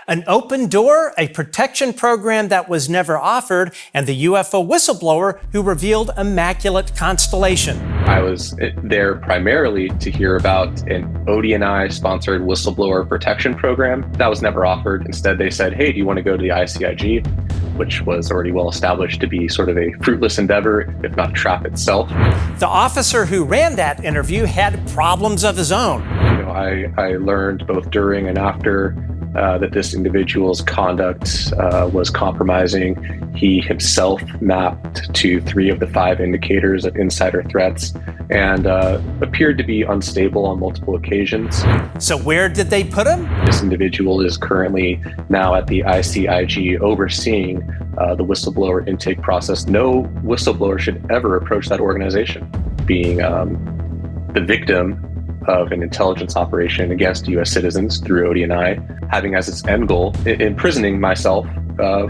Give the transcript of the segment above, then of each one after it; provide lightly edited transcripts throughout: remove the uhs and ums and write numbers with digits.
An open door, a protection program that was never offered, and the UFO whistleblower who revealed Immaculate Constellation. I was there primarily to hear about an ODNI-sponsored whistleblower protection program. That was never offered. Instead, they said, hey, do you want to go to the ICIG? Which was already well established to be sort of a fruitless endeavor, if not a trap itself. The officer who ran that interview had problems of his own. I learned both during and after that this individual's conduct was compromising. He himself mapped to 3 of the 5 indicators of insider threats and appeared to be unstable on multiple occasions. So where did they put him? This individual is currently now at the ICIG overseeing the whistleblower intake process. No whistleblower should ever approach that organization. Being the victim of an intelligence operation against U.S. citizens through ODNI, having as its end goal imprisoning myself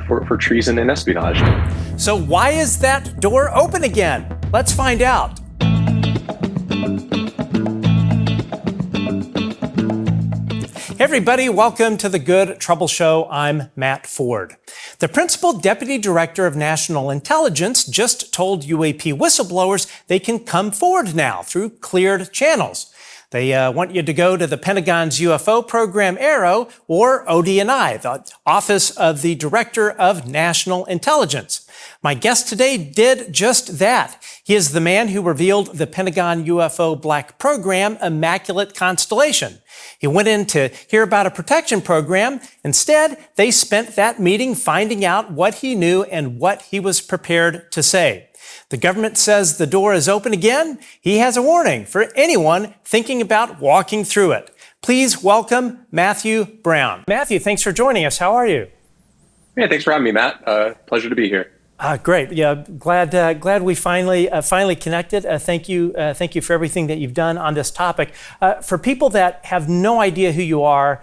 for treason and espionage. So why is that door open again? Let's find out. Hey everybody, welcome to The Good Trouble Show. I'm Matt Ford. The Principal Deputy Director of National Intelligence just told UAP whistleblowers they can come forward now through cleared channels. They want you to go to the Pentagon's UFO program, AARO, or ODNI, the Office of the Director of National Intelligence. My guest today did just that. He is the man who revealed the Pentagon UFO black program, Immaculate Constellation. He went in to hear about a protection program. Instead, they spent that meeting finding out what he knew and what he was prepared to say. The government says the door is open again. He has a warning for anyone thinking about walking through it. Please welcome Matthew Brown. Matthew, thanks for joining us. How are you? Yeah, thanks for having me, Matt. Pleasure to be here. Great. Yeah, glad we finally connected. Thank you for everything that you've done on this topic. For people that have no idea who you are,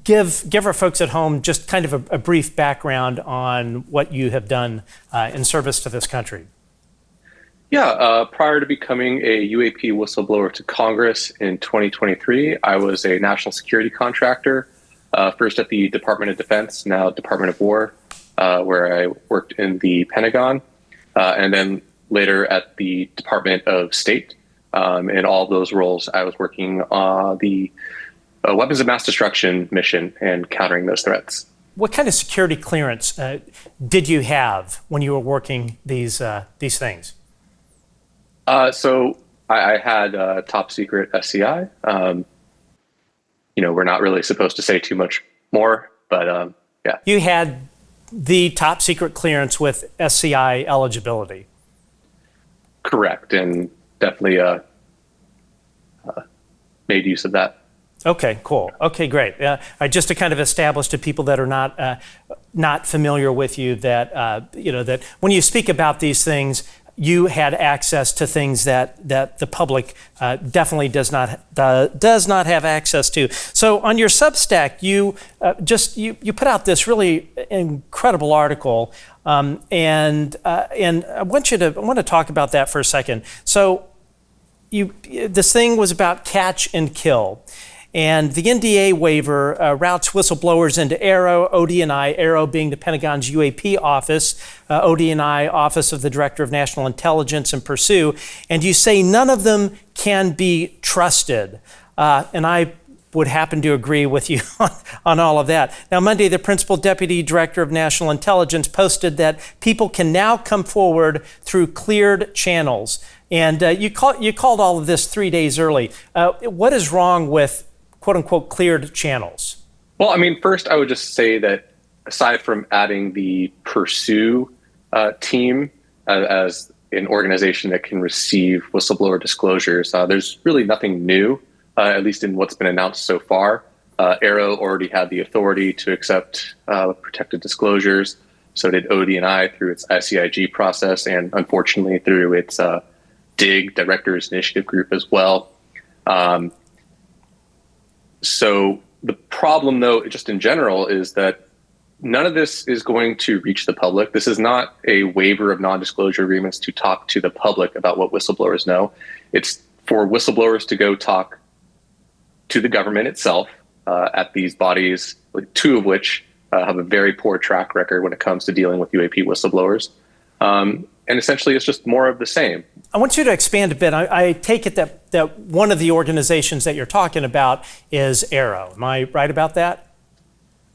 give our folks at home just kind of a brief background on what you have done in service to this country. Yeah, prior to becoming a UAP whistleblower to Congress in 2023, I was a national security contractor, first at the Department of Defense, now Department of War, where I worked in the Pentagon, and then later at the Department of State. In all those roles, I was working on the weapons of mass destruction mission and countering those threats. What kind of security clearance did you have when you were working these things? So I had top secret SCI. We're not really supposed to say too much more, but yeah. You had the top secret clearance with SCI eligibility. Correct, and definitely made use of that. Okay, cool. Okay, great. Just to kind of establish to people that are not familiar with you that that when you speak about these things, you had access to things that the public definitely does not have access to. So on your Substack, you put out this really incredible article, and I want to talk about that for a second. So this thing was about catch and kill. And the NDA waiver routes whistleblowers into AARO, ODNI, AARO being the Pentagon's UAP office, ODNI, Office of the Director of National Intelligence, and Pursue. And you say none of them can be trusted. And I would happen to agree with you on all of that. Now, Monday, the Principal Deputy Director of National Intelligence posted that people can now come forward through cleared channels. And you called all of this 3 days early. What is wrong with quote-unquote cleared channels? Well, I mean, first I would just say that aside from adding the Pursue team as an organization that can receive whistleblower disclosures, there's really nothing new, at least in what's been announced so far. AARO already had the authority to accept protected disclosures. So did ODNI through its ICIG process, and unfortunately through its DIG, Directors Initiative Group, as well. So the problem, though, just in general, is that none of this is going to reach the public. This is not a waiver of non-disclosure agreements to talk to the public about what whistleblowers know. It's for whistleblowers to go talk to the government itself at these bodies, two of which have a very poor track record when it comes to dealing with UAP whistleblowers. And essentially, it's just more of the same. I want you to expand a bit. I take it that one of the organizations that you're talking about is AARO. Am I right about that?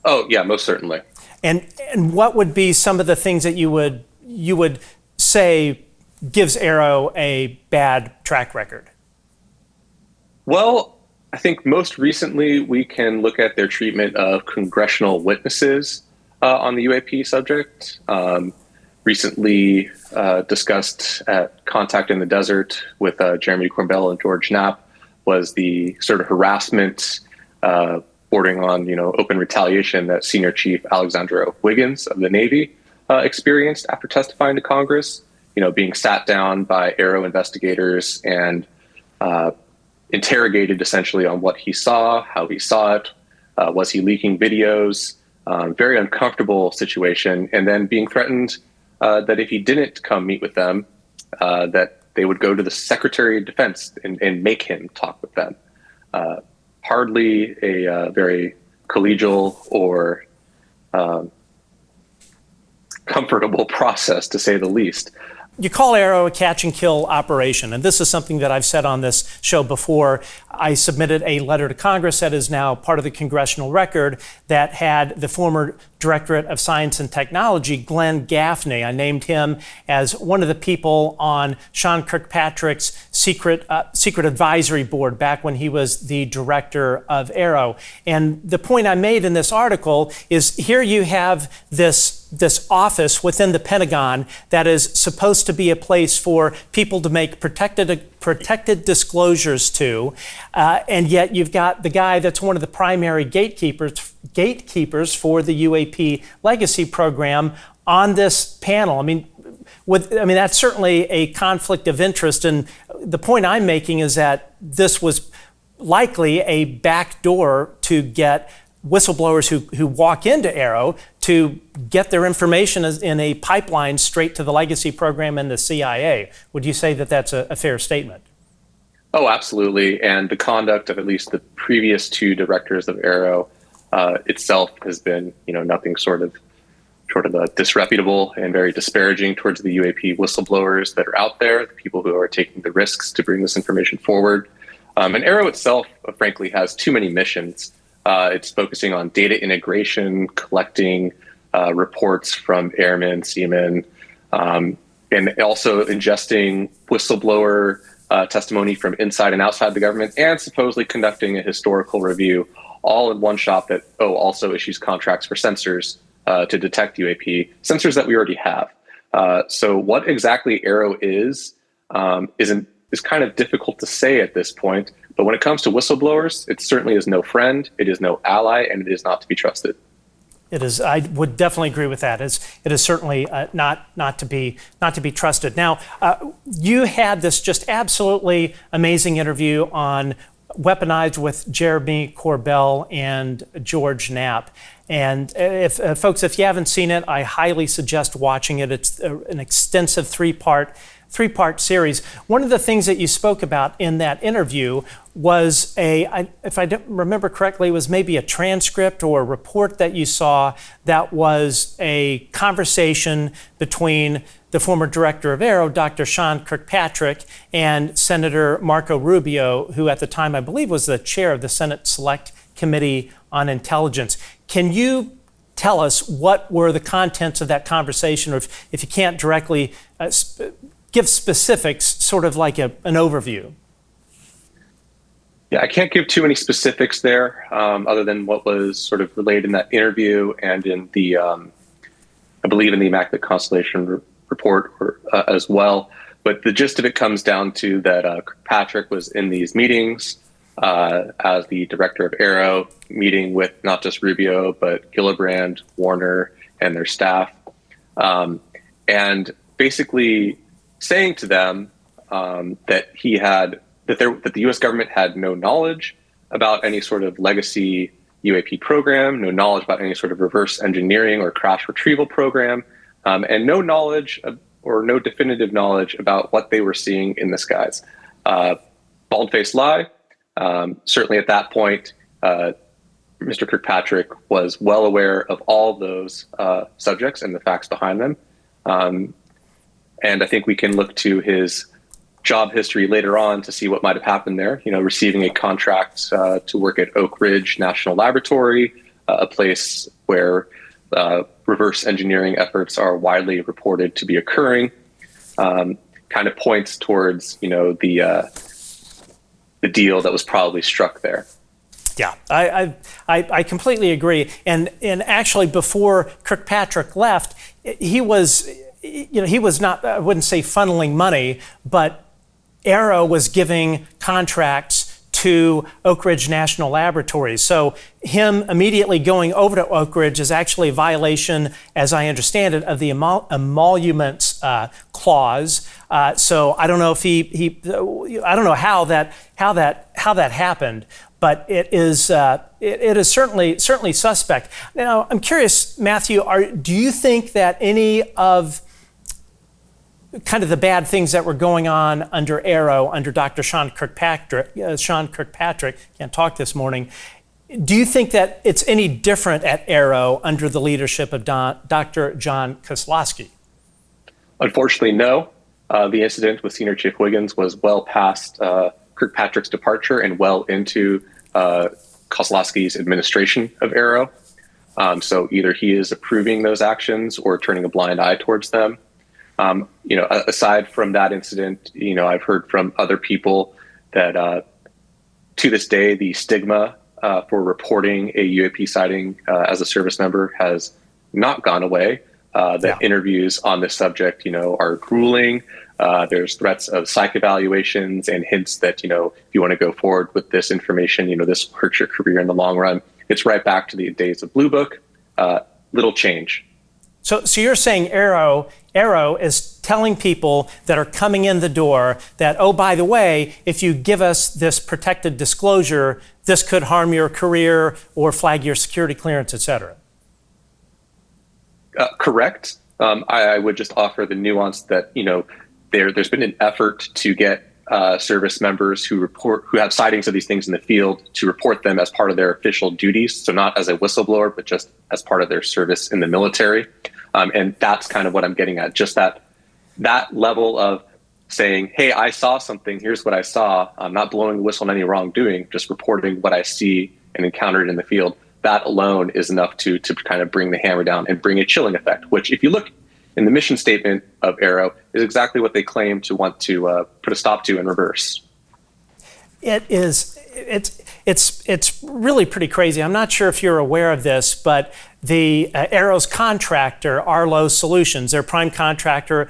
Oh, yeah, most certainly. And what would be some of the things that you would say gives AARO a bad track record? Well, I think most recently we can look at their treatment of congressional witnesses on the UAP subject. Recently discussed at Contact in the Desert with Jeremy Corbell and George Knapp was the sort of harassment bordering on, open retaliation that Senior Chief Alexander Wiggins of the Navy experienced after testifying to Congress, being sat down by AARO investigators and interrogated essentially on what he saw, how he saw it, was he leaking videos, very uncomfortable situation, and then being threatened that if he didn't come meet with them, that they would go to the Secretary of Defense and make him talk with them. Hardly a very collegial or comfortable process, to say the least. You call AARO a catch and kill operation, and this is something that I've said on this show before. I submitted a letter to Congress that is now part of the congressional record that had the former Directorate of Science and Technology, Glenn Gaffney. I named him as one of the people on Sean Kirkpatrick's secret advisory board back when he was the director of AARO. And the point I made in this article is here you have this office within the Pentagon that is supposed to be a place for people to make protected disclosures to, and yet you've got the guy that's one of the primary gatekeepers for the UAP legacy program on this panel. I mean, that's certainly a conflict of interest, and the point I'm making is that this was likely a backdoor to get whistleblowers who walk into AARO to get their information in a pipeline straight to the legacy program and the CIA. Would you say that that's a fair statement? Oh, absolutely. And the conduct of at least the previous two directors of AARO itself has been, nothing short of disreputable and very disparaging towards the UAP whistleblowers that are out there, the people who are taking the risks to bring this information forward. And AARO itself, frankly, has too many missions. It's focusing on data integration, collecting reports from airmen, seamen, and also ingesting whistleblower testimony from inside and outside the government, and supposedly conducting a historical review, all in one shop that also issues contracts for sensors to detect UAP, sensors that we already have. So what exactly AARO is kind of difficult to say at this point. But when it comes to whistleblowers, it certainly is no friend, it is no ally, and it is not to be trusted. It is. I would definitely agree with that. It is certainly not to be trusted. Now, you had this just absolutely amazing interview on Weaponized with Jeremy Corbell and George Knapp. And if folks, if you haven't seen it, I highly suggest watching it. It's an extensive three-part series. One of the things that you spoke about in that interview was if I don't remember correctly, was maybe a transcript or a report that you saw that was a conversation between the former director of AARO, Dr. Sean Kirkpatrick, and Senator Marco Rubio, who at the time I believe was the chair of the Senate Select Committee on Intelligence. Can you tell us what were the contents of that conversation, or if you can't directly give specifics, sort of like an overview? Yeah, I can't give too many specifics there, other than what was sort of relayed in that interview and in the, I believe in the Immaculate Constellation report as well. But the gist of it comes down to that Kirkpatrick was in these meetings as the director of AARO, meeting with not just Rubio, but Gillibrand, Warner, and their staff, and basically saying to them that the U.S. government had no knowledge about any sort of legacy UAP program, no knowledge about any sort of reverse engineering or crash retrieval program, and no knowledge or no definitive knowledge about what they were seeing in the skies. Bald-faced lie. Certainly at that point, Mr. Kirkpatrick was well aware of all those subjects and the facts behind them. And I think we can look to his job history later on to see what might have happened there. Receiving a contract to work at Oak Ridge National Laboratory, a place where reverse engineering efforts are widely reported to be occurring, kind of points towards the deal that was probably struck there. Yeah, I completely agree. And actually, before Kirkpatrick left, he was not, I wouldn't say funneling money, but AARO was giving contracts to Oak Ridge National Laboratories. So him immediately going over to Oak Ridge is actually a violation, as I understand it, of the emoluments clause. So I don't know if I don't know how that happened, but it is certainly suspect. Now I'm curious, Matthew, do you think that any of kind of the bad things that were going on under AARO, under Dr. Sean Kirkpatrick, can't talk this morning, do you think that it's any different at AARO under the leadership of Dr. John Kozlowski? Unfortunately, no. The incident with Senior Chief Wiggins was well past Kirkpatrick's departure and well into Kozlowski's administration of AARO. So either he is approving those actions or turning a blind eye towards them. Aside from that incident, I've heard from other people that to this day, the stigma for reporting a UAP sighting as a service member has not gone away. Interviews on this subject, are grueling. There's threats of psych evaluations and hints that, if you want to go forward with this information, this will hurt your career in the long run. It's right back to the days of Blue Book. Little change. So you're saying AARO is telling people that are coming in the door that, oh, by the way, if you give us this protected disclosure, this could harm your career or flag your security clearance, et cetera? Correct. I would just offer the nuance that, there's been an effort to get service members who have sightings of these things in the field to report them as part of their official duties. So not as a whistleblower, but just as part of their service in the military. And that's kind of what I'm getting at. Just that level of saying, hey, I saw something. Here's what I saw. I'm not blowing the whistle on any wrongdoing, just reporting what I see and encountered in the field. That alone is enough to kind of bring the hammer down and bring a chilling effect, which if you look in the mission statement of AARO is exactly what they claim to want to put a stop to in reverse. It's really pretty crazy. I'm not sure if you're aware of this, but the AARO's contractor, Arlo Solutions, their prime contractor,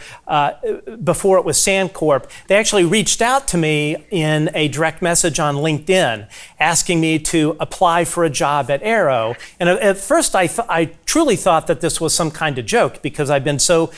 before it was Sandcorp, they actually reached out to me in a direct message on LinkedIn asking me to apply for a job at AARO. And at first I truly thought that this was some kind of joke because I've been so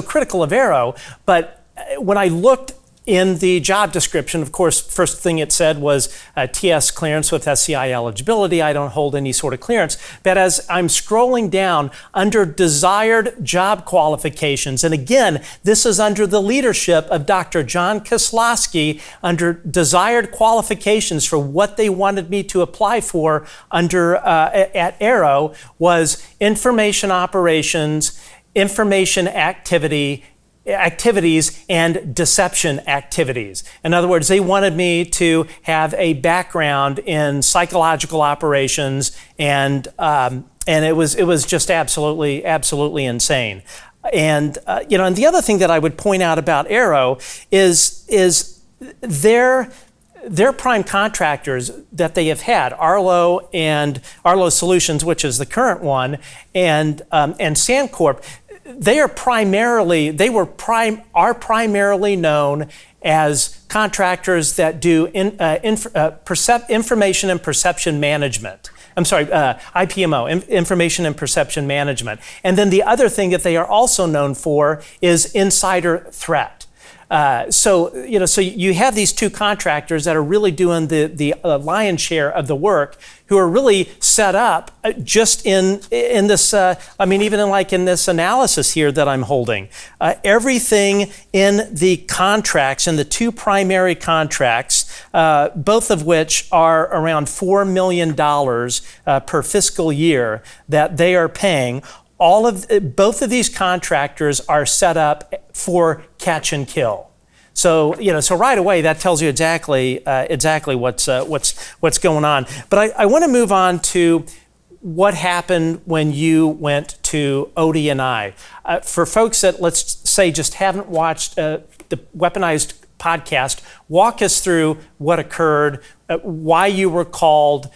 critical of AARO. But when I looked in the job description, of course, first thing it said was TS clearance with SCI eligibility. I don't hold any sort of clearance. But as I'm scrolling down under desired job qualifications, and again, this is under the leadership of Dr. John Kozlowski, under desired qualifications for what they wanted me to apply for at AARO was information operations, information activities and deception activities. In other words, they wanted me to have a background in psychological operations, and it was just absolutely insane. And and the other thing that I would point out about AARO is their prime contractors that they have had, Arlo and Arlo Solutions, which is the current one, and Sandcorp. They are primarily known as contractors that do information and perception management. IPMO, information and perception management. And then the other thing that they are also known for is insider threat. So you have these two contractors that are really doing the lion's share of the work, who are really set up just in this. In this analysis here that I'm holding, everything in the contracts, in the two primary contracts, both of which are around $4 million per fiscal year that they are paying. Both of these contractors are set up for catch and kill. So right away that tells you exactly what's going on. But I want to move on to what happened when you went to ODNI. For folks that, let's say, just haven't watched the Weaponized podcast, walk us through what occurred, why you were called.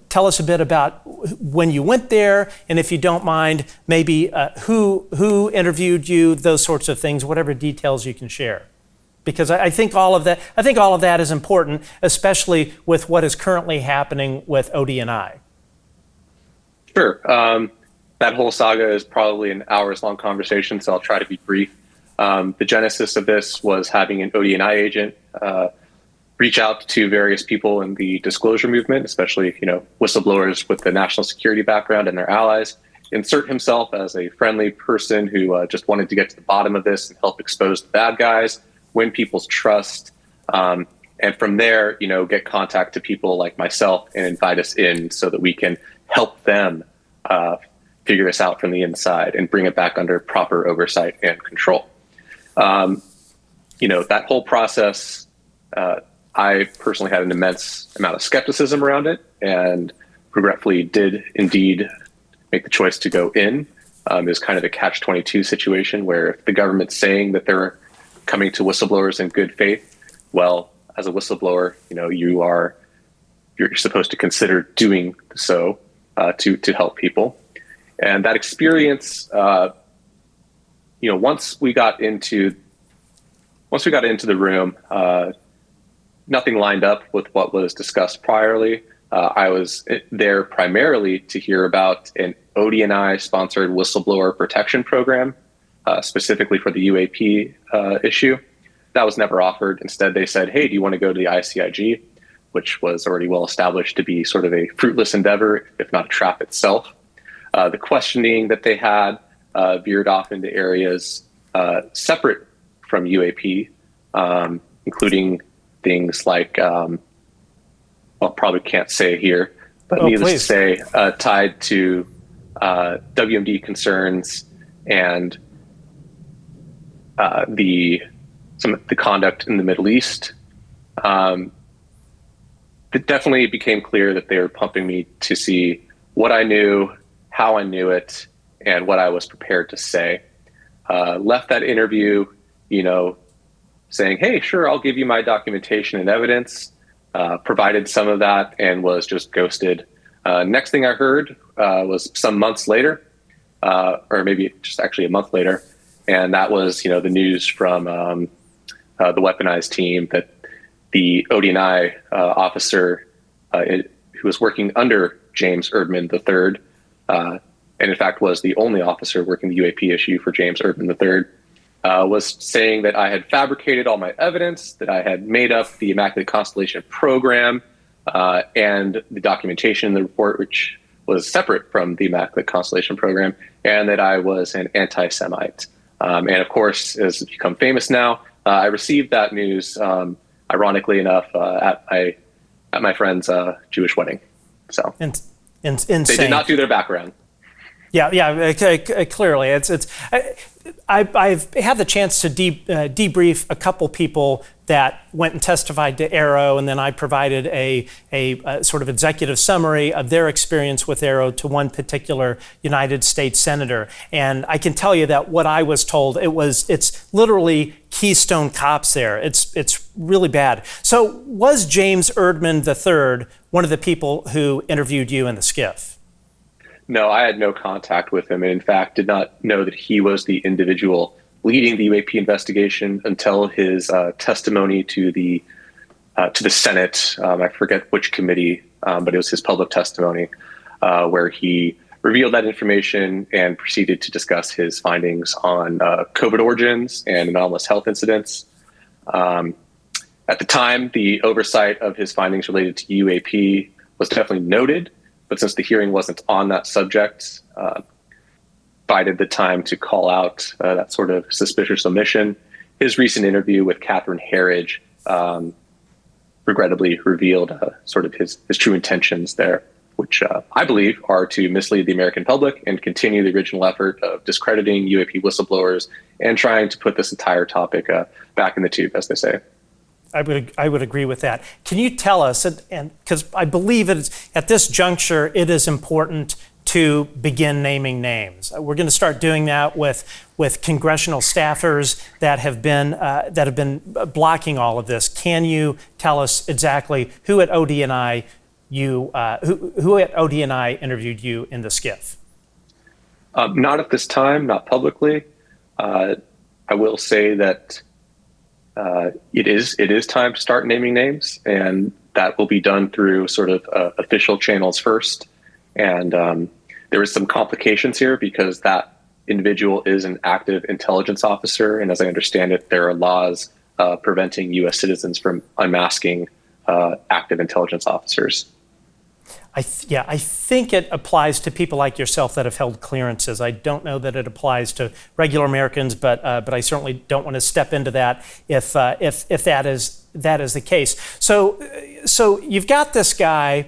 Tell us a bit about when you went there, and if you don't mind, maybe who interviewed you, those sorts of things, whatever details you can share. Because I think all of that is important, especially with what is currently happening with ODNI. Sure. That whole saga is probably an hours-long conversation, so I'll try to be brief. The genesis of this was having an ODNI agent reach out to various people in the disclosure movement, especially whistleblowers with the national security background and their allies, insert himself as a friendly person who just wanted to get to the bottom of this and help expose the bad guys, win people's trust, and from there, get contact to people like myself and invite us in so that we can help them figure this out from the inside and bring it back under proper oversight and control. That whole process, I personally had an immense amount of skepticism around it, and regretfully did indeed make the choice to go in. It was kind of a catch-22 situation where if the government's saying that they're coming to whistleblowers in good faith, well, as a whistleblower, you're supposed to consider doing so to help people. And that experience, once we got into the room, nothing lined up with what was discussed priorly. I was there primarily to hear about an ODNI-sponsored whistleblower protection program, specifically for the UAP issue. That was never offered. Instead, they said, hey, do you want to go to the ICIG, which was already well established to be sort of a fruitless endeavor, if not a trap itself. The questioning that they had veered off into areas separate from UAP, including things like, probably can't say here, but needless to say, tied to WMD concerns and some of the conduct in the Middle East. It definitely became clear that they were pumping me to see what I knew, how I knew it, and what I was prepared to say. Left that interview, saying, hey, sure, I'll give you my documentation and evidence. Provided some of that and was just ghosted. Next thing I heard was some months later, or maybe just actually a month later, and that was, the news from the weaponized team that the ODNI officer who was working under James Erdman III, and in fact was the only officer working the UAP issue for James Erdman III, was saying that I had fabricated all my evidence, that I had made up the Immaculate Constellation program and the documentation in the report, which was separate from the Immaculate Constellation program, and that I was an anti-Semite. And of course, as it's become famous now, I received that news, ironically enough, at my friend's Jewish wedding. So insane. They did not do their background. Yeah, clearly. I've had the chance to debrief a couple people that went and testified to AARO, and then I provided a sort of executive summary of their experience with AARO to one particular United States senator. And I can tell you that what I was told, it's literally Keystone Cops there. It's really bad. So was James Erdman III one of the people who interviewed you in the skiff? No, I had no contact with him, and in fact did not know that he was the individual leading the UAP investigation until his testimony to the Senate. I forget which committee, but it was his public testimony where he revealed that information and proceeded to discuss his findings on COVID origins and anomalous health incidents. At the time, the oversight of his findings related to UAP was definitely noted, but since the hearing wasn't on that subject, bided the time to call out that sort of suspicious omission. His recent interview with Catherine Herridge regrettably revealed sort of his true intentions there, which I believe are to mislead the American public and continue the original effort of discrediting UAP whistleblowers and trying to put this entire topic back in the tube, as they say. I would agree with that. Can you tell us, and because I believe at this juncture it is important to begin naming names. We're going to start doing that with congressional staffers that have been blocking all of this. Can you tell us exactly who at ODNI who at ODNI interviewed you in the skiff? Not at this time, not publicly. I will say that it is time to start naming names, and that will be done through sort of official channels first. And there is some complications here because that individual is an active intelligence officer, and as I understand it, there are laws preventing U.S. citizens from unmasking active intelligence officers. I think it applies to people like yourself that have held clearances. I don't know that it applies to regular Americans, but I certainly don't want to step into that if that is the case. So you've got this guy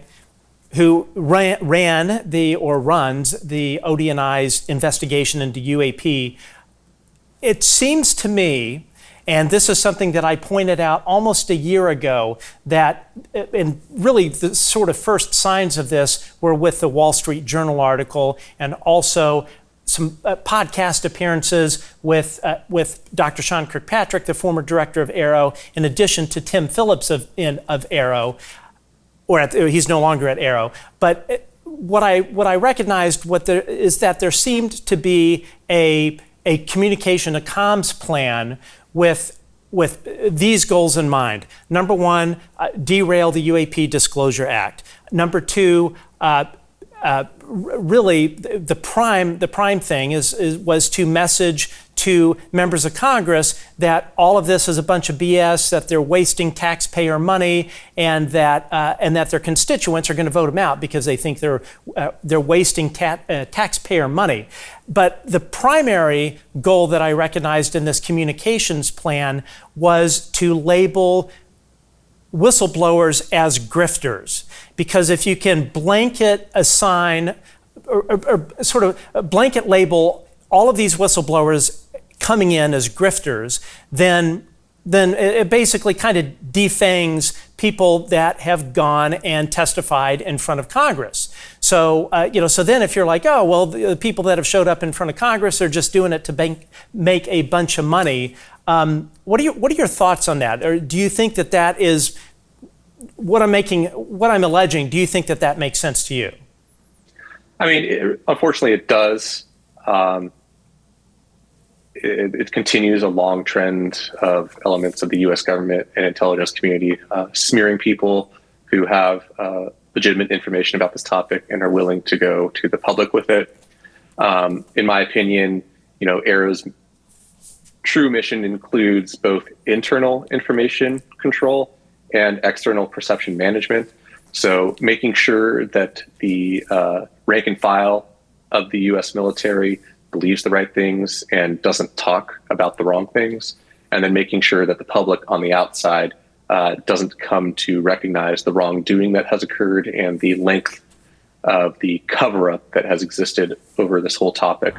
who runs the ODNI's investigation into UAP. It seems to me, and this is something that I pointed out almost a year ago, that, and really the sort of first signs of this were with the Wall Street Journal article and also some podcast appearances with Dr. Sean Kirkpatrick, the former director of AARO, in addition to Tim Phillips of AARO, he's no longer at AARO. But what I recognized is that there seemed to be a communication, a comms plan with these goals in mind. Number one, derail the UAP Disclosure Act. Number two, really the prime thing was to message to members of Congress that all of this is a bunch of BS, that they're wasting taxpayer money, and that their constituents are going to vote them out because they think they're wasting taxpayer money. But the primary goal that I recognized in this communications plan was to label whistleblowers as grifters, because if you can blanket assign or sort of blanket label all of these whistleblowers coming in as grifters, then it basically kind of defangs people that have gone and testified in front of Congress. So, so then if you're like, oh, well, the people that have showed up in front of Congress are just doing it to make a bunch of money. What are your thoughts on that? Or do you think that is what I'm alleging? Do you think that makes sense to you? I mean, unfortunately, it does. It continues a long trend of elements of the U.S. government and intelligence community smearing people who have legitimate information about this topic and are willing to go to the public with it. In my opinion, AARO's true mission includes both internal information control and external perception management. So making sure that the rank and file of the U.S. military believes the right things and doesn't talk about the wrong things, and then making sure that the public on the outside doesn't come to recognize the wrongdoing that has occurred and the length of the cover-up that has existed over this whole topic.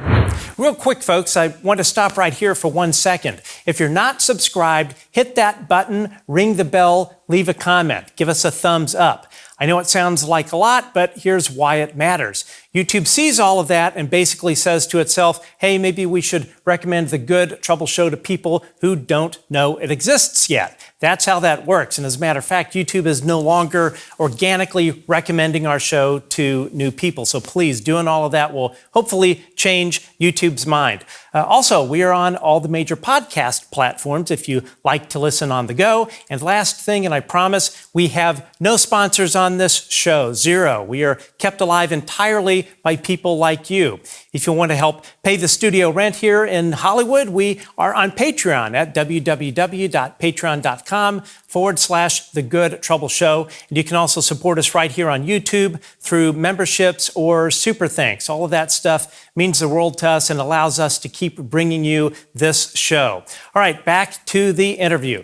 Real quick, folks, I want to stop right here for 1 second. If you're not subscribed, hit that button, ring the bell, leave a comment, give us a thumbs up. I know it sounds like a lot, but here's why it matters. YouTube sees all of that and basically says to itself, hey, maybe we should recommend the Good Trouble Show to people who don't know it exists yet. That's how that works. And as a matter of fact, YouTube is no longer organically recommending our show to new people. So please, doing all of that will hopefully change YouTube's mind. Also, we are on all the major podcast platforms if you like to listen on the go. And last thing, and I promise, we have no sponsors on this show, zero. We are kept alive entirely by people like you. If you want to help pay the studio rent here in Hollywood, we are on Patreon at www.patreon.com/The Good Trouble Show. And you can also support us right here on YouTube through memberships or super thanks. All of that stuff means the world to us and allows us to keep bringing you this show. All right, back to the interview.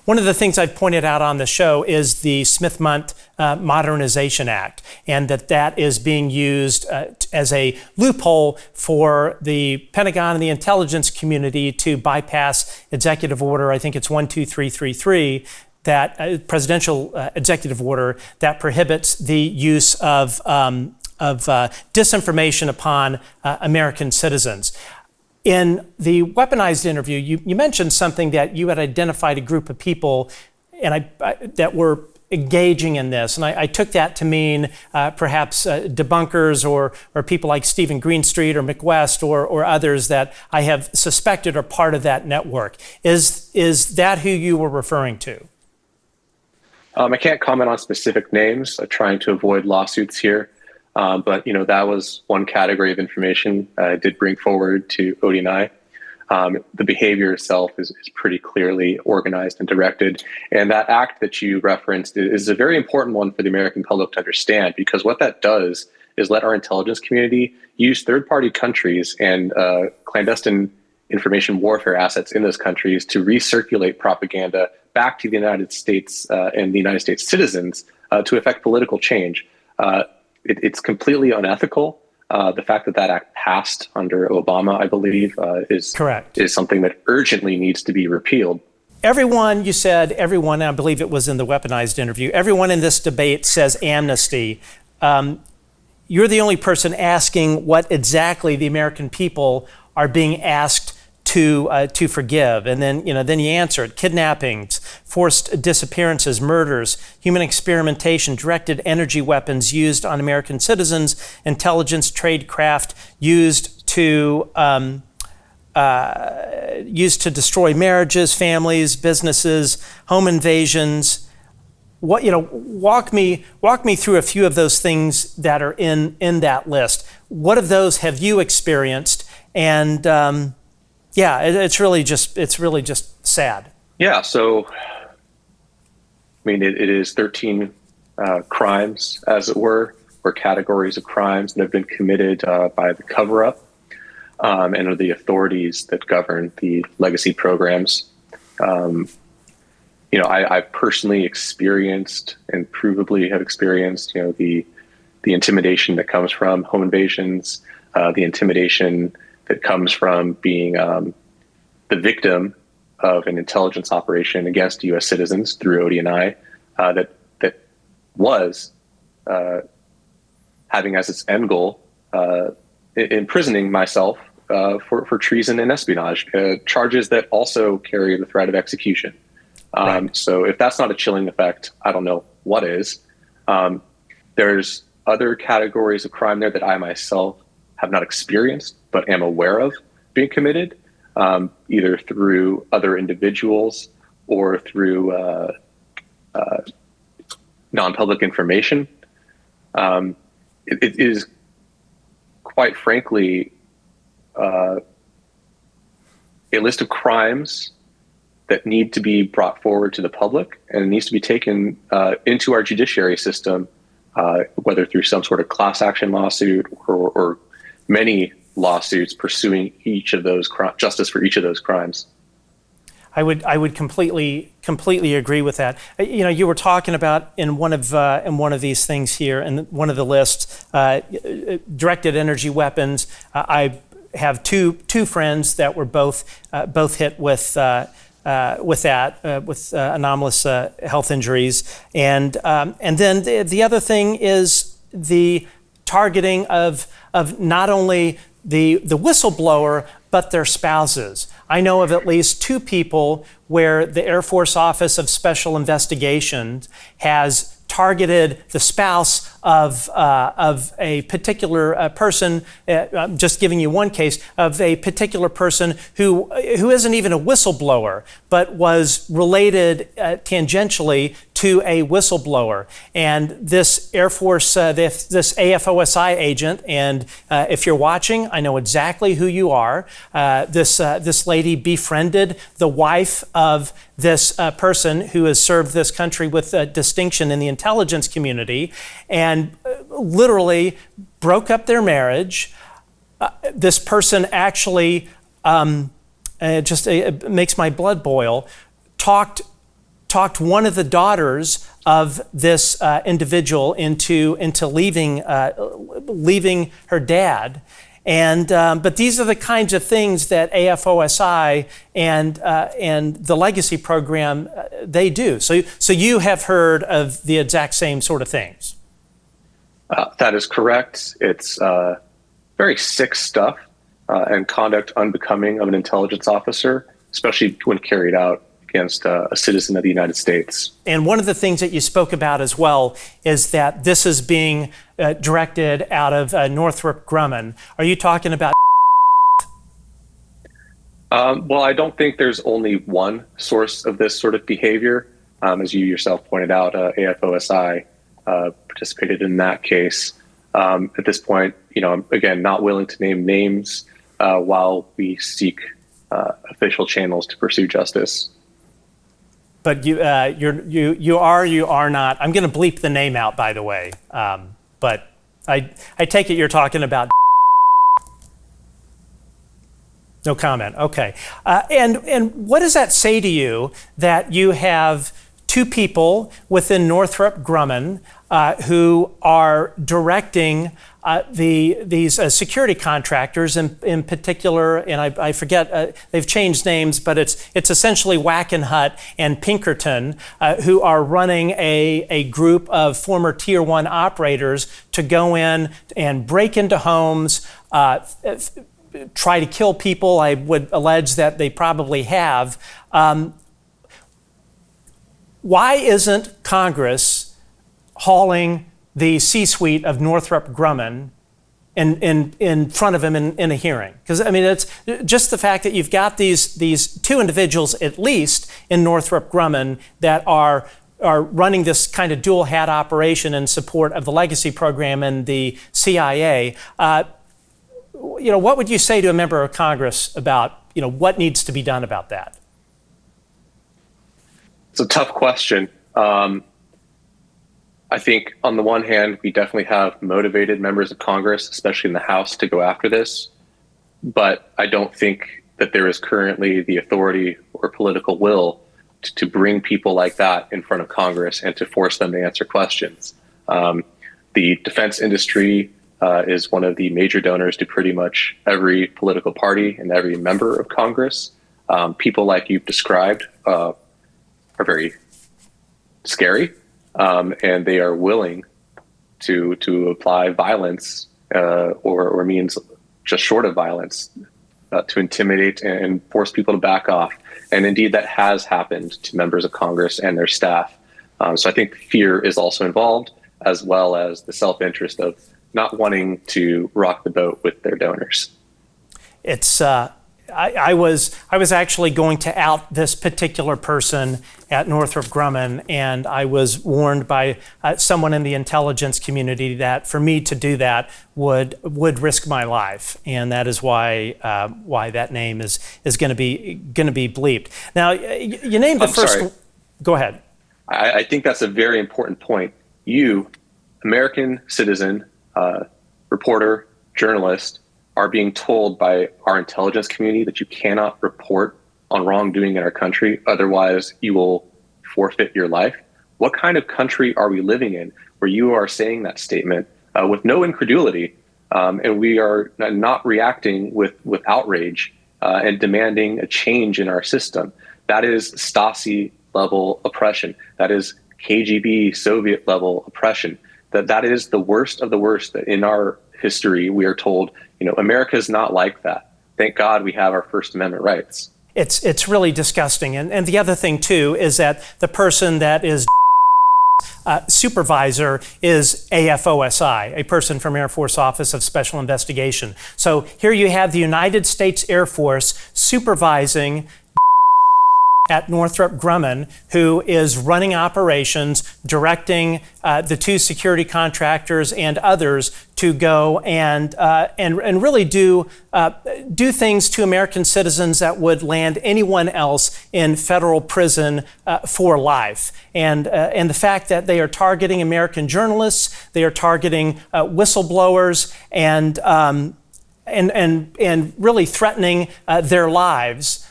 One of the things I've pointed out on the show is the Smith-Mundt Modernization Act, and that is being used as a loophole for the Pentagon and the intelligence community to bypass Executive Order, I think it's 12333, that presidential executive order that prohibits the use of disinformation upon American citizens. In the weaponized interview, you mentioned something that you had identified a group of people that were engaging in this. And I took that to mean perhaps debunkers or people like Stephen Greenstreet or McWest or others that I have suspected are part of that network. Is that who you were referring to? I can't comment on specific names, trying to avoid lawsuits here. But that was one category of information I did bring forward to ODNI. The behavior itself is pretty clearly organized and directed. And that act that you referenced is a very important one for the American public to understand, because what that does is let our intelligence community use third-party countries and clandestine information warfare assets in those countries to recirculate propaganda back to the United States and the United States citizens to effect political change. It's completely unethical. The fact that act passed under Obama, I believe, is correct. Is something that urgently needs to be repealed. Everyone, you said, everyone, I believe it was in the weaponized interview, everyone in this debate says amnesty. You're the only person asking what exactly the American people are being asked to forgive. And then you answer it: kidnappings, forced disappearances, murders, human experimentation, directed energy weapons used on American citizens, intelligence tradecraft used to destroy marriages, families, businesses, home invasions. Walk me through a few of those things that are in that list. What of those have you experienced? And it's really just sad. Yeah. So, it is 13 crimes, as it were, or categories of crimes that have been committed by the cover-up and are the authorities that govern the legacy programs. I've personally experienced and provably have experienced, the intimidation that comes from home invasions, the intimidation that comes from being the victim of an intelligence operation against U.S. citizens through ODNI that was having as its end goal imprisoning myself for treason and espionage, charges that also carry the threat of execution. Right. So if that's not a chilling effect, I don't know what is. There's other categories of crime there that I myself have not experienced, but am aware of being committed, either through other individuals or through non-public information. It is, quite frankly, a list of crimes that need to be brought forward to the public and needs to be taken into our judiciary system, whether through some sort of class action lawsuit or many lawsuits pursuing each of those justice for each of those crimes. I would completely agree with that. You were talking about in one of these things here, and one of the lists, directed energy weapons. I have two friends that were both hit with anomalous health injuries, and then the other thing is the targeting of not only the whistleblower but their spouses. I know of at least 2 people where the Air Force Office of Special Investigations has targeted the spouse of a particular person. I'm just giving you one case of a particular person who isn't even a whistleblower, but was related tangentially to a whistleblower. And this Air Force, this AFOSI agent, and if you're watching, I know exactly who you are. This lady befriended the wife of this person who has served this country with distinction in the intelligence community, and literally broke up their marriage. This person actually, it makes my blood boil, talked one of the daughters of this individual into leaving her dad. And but these are the kinds of things that AFOSI and the legacy program they do. So you have heard of the exact same sort of things. That is correct. It's very sick stuff and conduct unbecoming of an intelligence officer, especially when carried out against a citizen of the United States. And one of the things that you spoke about as well is that this is being directed out of Northrop Grumman. Are you talking about? Well, I don't think there's only one source of this sort of behavior. As you yourself pointed out, AFOSI participated in that case. At this point, I'm again not willing to name names while we seek official channels to pursue justice. But you are not. I'm going to bleep the name out, by the way. But I take it you're talking about. No comment. Okay. And what does that say to you that you have 2 people within Northrop Grumman who are directing these security contractors in particular, and I forget, they've changed names, but it's essentially Wackenhut and Pinkerton, who are running a group of former Tier 1 operators to go in and break into homes, try to kill people. I would allege that they probably have. Why isn't Congress hauling the C-suite of Northrop Grumman in front of him in a hearing? Because I mean, it's just the fact that you've got these 2 individuals at least in Northrop Grumman that are running this kind of dual hat operation in support of the legacy program and the CIA. What would you say to a member of Congress about what needs to be done about that? It's a tough question. I think on the one hand, we definitely have motivated members of Congress, especially in the House, to go after this. But I don't think that there is currently the authority or political will to bring people like that in front of Congress and to force them to answer questions. The defense industry is one of the major donors to pretty much every political party and every member of Congress. People like you've described are very scary. And they are willing to apply violence or means just short of violence to intimidate and force people to back off. And indeed, that has happened to members of Congress and their staff. So I think fear is also involved, as well as the self-interest of not wanting to rock the boat with their donors. It's I was actually going to out this particular person at Northrop Grumman, and I was warned by someone in the intelligence community that for me to do that would risk my life, and that is why that name is going to be bleeped. Now, you named the first. Sorry. Go ahead. I think that's a very important point. You, American citizen, reporter, journalist, are being told by our intelligence community that you cannot report on wrongdoing in our country, otherwise you will forfeit your life. What kind of country are we living in where you are saying that statement with no incredulity, and we are not reacting with outrage and demanding a change in our system? That is Stasi-level oppression. That is KGB Soviet-level oppression. That is the worst of the worst. That in our history we are told, America is not like that. Thank God we have our First Amendment rights. it's really disgusting. And the other thing too is that the person that is supervisor is AFOSI, a person from Air Force Office of Special Investigation. So here you have the United States Air Force supervising at Northrop Grumman, who is running operations, directing the two security contractors and others to go and really do things to American citizens that would land anyone else in federal prison for life. And the fact that they are targeting American journalists, they are targeting whistleblowers, and really threatening their lives.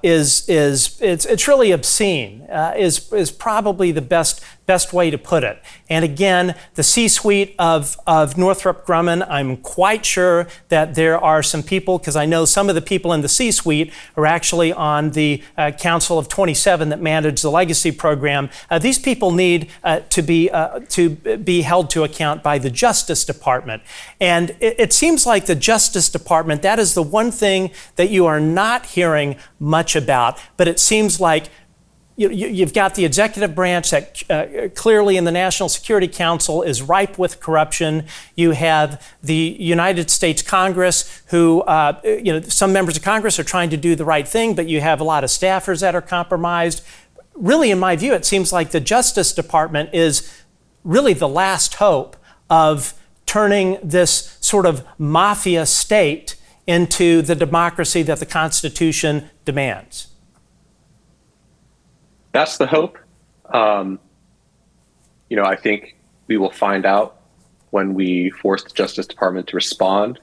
It's really obscene, is probably the best way to put it. And again, the C-suite of Northrop Grumman, I'm quite sure that there are some people, because I know some of the people in the C-suite are actually on the Council of 27 that manage the legacy program. These people need to be held to account by the Justice Department. And it seems like the Justice Department, that is the one thing that you are not hearing much about, but it seems like you've got the executive branch that clearly in the National Security Council is ripe with corruption. You have the United States Congress who, some members of Congress are trying to do the right thing, but you have a lot of staffers that are compromised. Really, in my view, it seems like the Justice Department is really the last hope of turning this sort of mafia state into the democracy that the Constitution demands. That's the hope. I think we will find out when we force the Justice Department to respond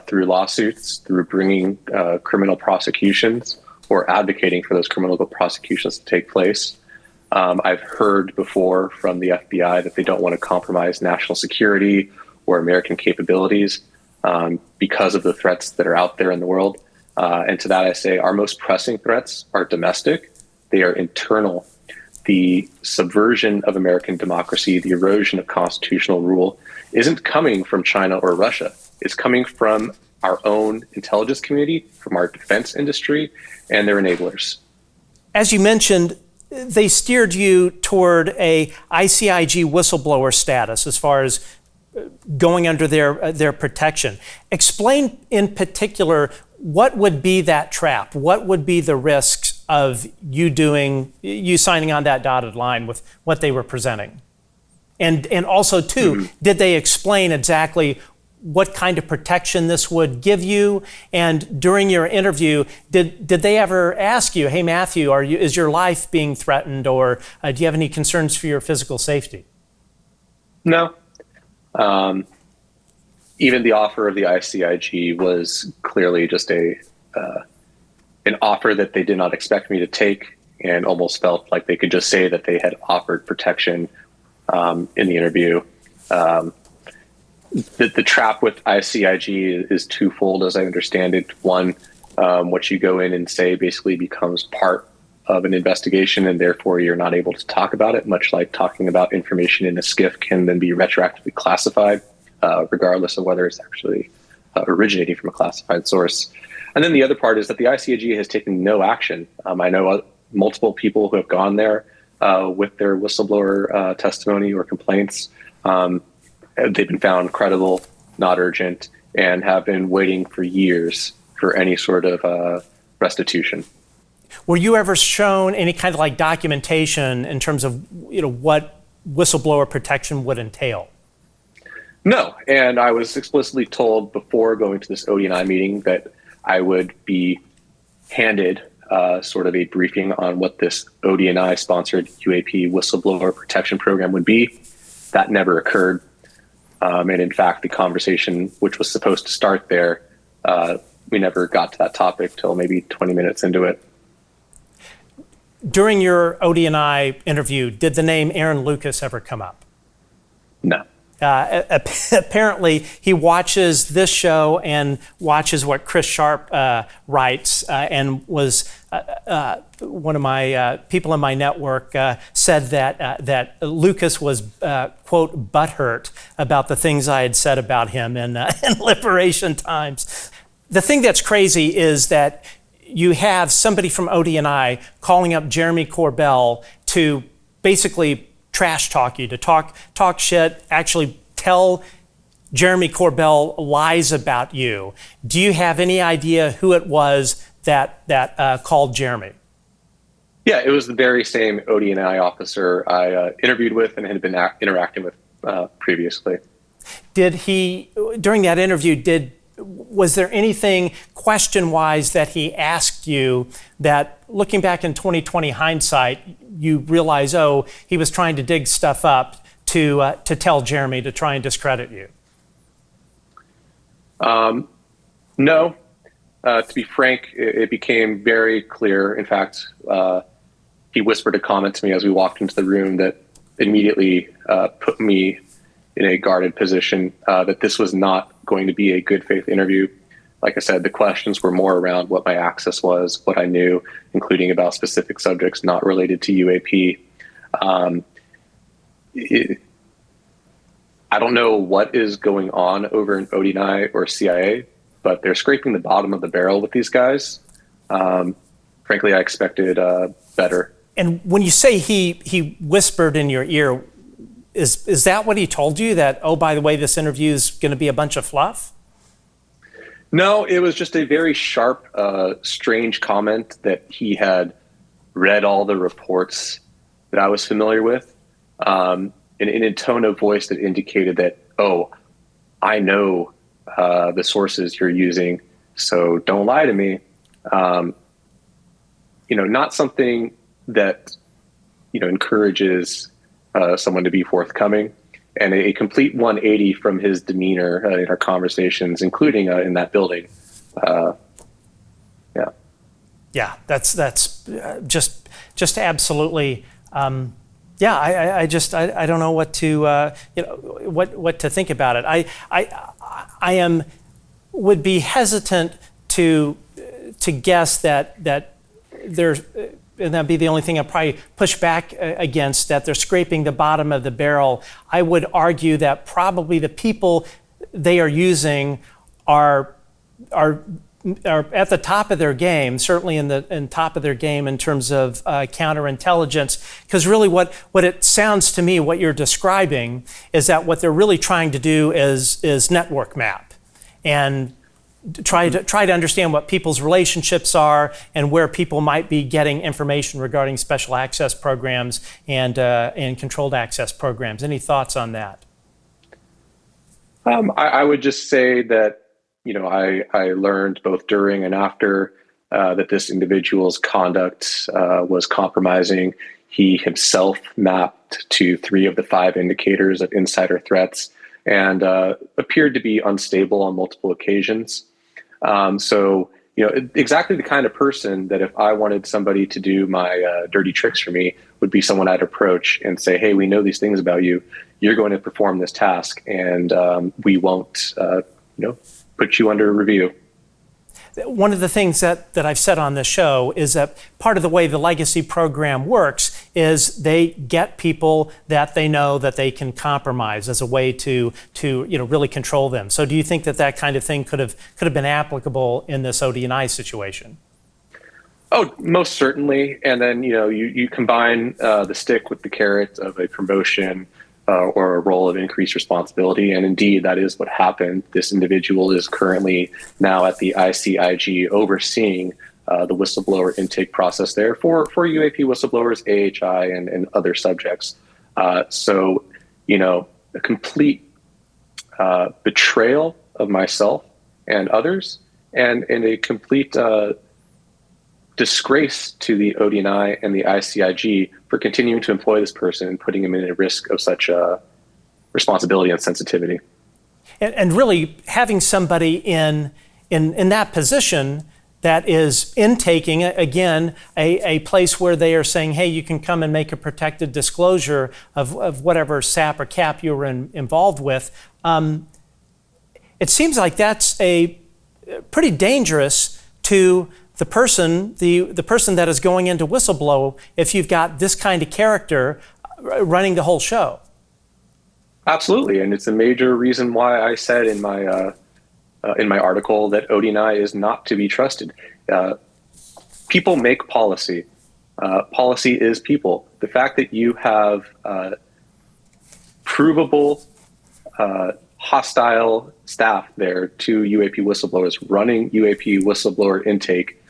through lawsuits, through bringing criminal prosecutions or advocating for those criminal prosecutions to take place. I've heard before from the FBI that they don't want to compromise national security or American capabilities because of the threats that are out there in the world. And to that I say our most pressing threats are domestic. They are internal. The subversion of American democracy, the erosion of constitutional rule isn't coming from China or Russia. It's coming from our own intelligence community, from our defense industry, and their enablers. As you mentioned, they steered you toward a ICIG whistleblower status as far as going under their protection. Explain in particular, what would be that trap? What would be the risks of you signing on that dotted line with what they were presenting? And also too, did they explain exactly what kind of protection this would give you? And during your interview, did they ever ask you, hey Matthew, is your life being threatened, or do you have any concerns for your physical safety? No. Even the offer of the ICIG was clearly just an offer that they did not expect me to take, and almost felt like they could just say that they had offered protection in the interview. The trap with ICIG is twofold, as I understand it. One, what you go in and say basically becomes part of an investigation, and therefore you're not able to talk about it, much like talking about information in a SCIF can then be retroactively classified, regardless of whether it's actually originating from a classified source. And then the other part is that the ICIG has taken no action. I know multiple people who have gone there with their whistleblower testimony or complaints. They've been found credible, not urgent, and have been waiting for years for any sort of restitution. Were you ever shown any kind of like documentation in terms of what whistleblower protection would entail? No, and I was explicitly told before going to this ODNI meeting that I would be handed sort of a briefing on what this ODNI-sponsored UAP whistleblower protection program would be. That never occurred. And in fact, the conversation, which was supposed to start there, we never got to that topic till maybe 20 minutes into it. During your ODNI interview, did the name Aaron Lucas ever come up? No. Apparently, he watches this show and watches what Chris Sharp writes, and was one of my people in my network said that Lucas was quote butthurt about the things I had said about him in Liberation Times. The thing that's crazy is that you have somebody from ODNI calling up Jeremy Corbell to basically trash talk you, to talk shit, actually tell Jeremy Corbell lies about you. Do you have any idea who it was that called Jeremy? Yeah, it was the very same ODNI officer I interviewed with and had been interacting with previously. Did he, during that interview, was there anything question-wise that he asked you that, looking back in 2020 hindsight, you realize, oh, he was trying to dig stuff up to tell Jeremy to try and discredit you? No. To be frank, it became very clear. In fact, he whispered a comment to me as we walked into the room that immediately put me in a guarded position, that this was not going to be a good faith interview. Like I said, the questions were more around what my access was, what I knew, including about specific subjects not related to UAP. I don't know what is going on over in ODNI or CIA, but they're scraping the bottom of the barrel with these guys. Frankly, I expected better. And when you say he whispered in your ear, is that what he told you, that, oh, by the way, this interview is going to be a bunch of fluff? No, it was just a very sharp, strange comment that he had read all the reports that I was familiar with, in a tone of voice that indicated that, oh, I know the sources you're using, so don't lie to me. Not something that, encourages someone to be forthcoming, and a complete 180 from his demeanor in our conversations, including in that building. Yeah, that's just absolutely. I don't know what to what to think about it. I would be hesitant to guess that there's. And that'd be the only thing I'd probably push back against, that they're scraping the bottom of the barrel. I would argue that probably the people they are using are at the top of their game, certainly in top of their game in terms of counterintelligence. Because really what it sounds to me, what you're describing, is that what they're really trying to do is network map and try to understand what people's relationships are and where people might be getting information regarding special access programs and controlled access programs. Any thoughts on that? I would just say that, I learned both during and after that this individual's conduct was compromising. He himself mapped to 3 of the 5 indicators of insider threats and appeared to be unstable on multiple occasions. So, exactly the kind of person that if I wanted somebody to do my dirty tricks for me, would be someone I'd approach and say, hey, we know these things about you. You're going to perform this task, and we won't, put you under review. One of the things that I've said on this show is that part of the way the legacy program works is they get people that they know that they can compromise as a way to really control them. So do you think that kind of thing could have been applicable in this ODNI situation? Oh, most certainly. And then, you combine the stick with the carrot of a promotion or a role of increased responsibility. And indeed, that is what happened. This individual is currently now at the ICIG overseeing the whistleblower intake process there for UAP whistleblowers, AHI, and other subjects. So, a complete betrayal of myself and others, and a complete disgrace to the ODNI and the ICIG for continuing to employ this person and putting him in a risk of such responsibility and sensitivity. And really having somebody in that position that is intaking, again, a place where they are saying, hey, you can come and make a protected disclosure of whatever SAP or CAP you were involved with. It seems like that's a pretty dangerous to the person that is going into whistleblow if you've got this kind of character running the whole show. Absolutely, and it's a major reason why I said in my article that ODNI is not to be trusted. people make policy. Policy is people. The fact that you have provable hostile staff there to UAP whistleblowers running UAP whistleblower intake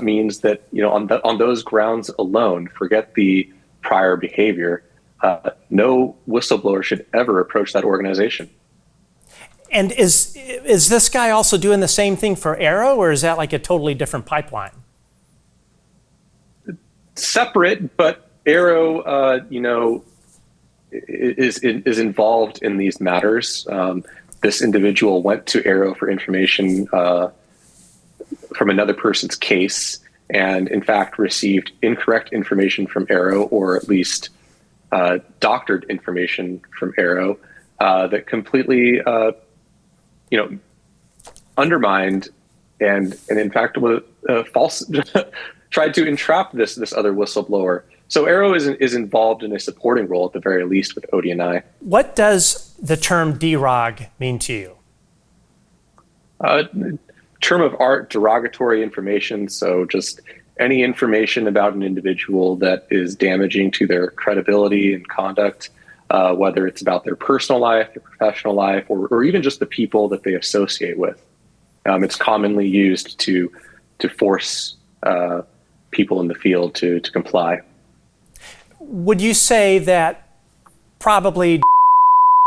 means that, on those grounds alone, forget the prior behavior, no whistleblower should ever approach that organization. And is this guy also doing the same thing for AARO, or is that like a totally different pipeline? Separate, but AARO, is involved in these matters. This individual went to AARO for information from another person's case, and in fact received incorrect information from AARO, or at least doctored information from AARO that completely, undermined and in fact was false. Tried to entrap this other whistleblower. So AARO is involved in a supporting role at the very least with ODNI. What does the term derog mean to you? Term of art, derogatory information. So just any information about an individual that is damaging to their credibility and conduct, whether it's about their personal life, their professional life, or even just the people that they associate with. It's commonly used to force people in the field to comply. Would you say that probably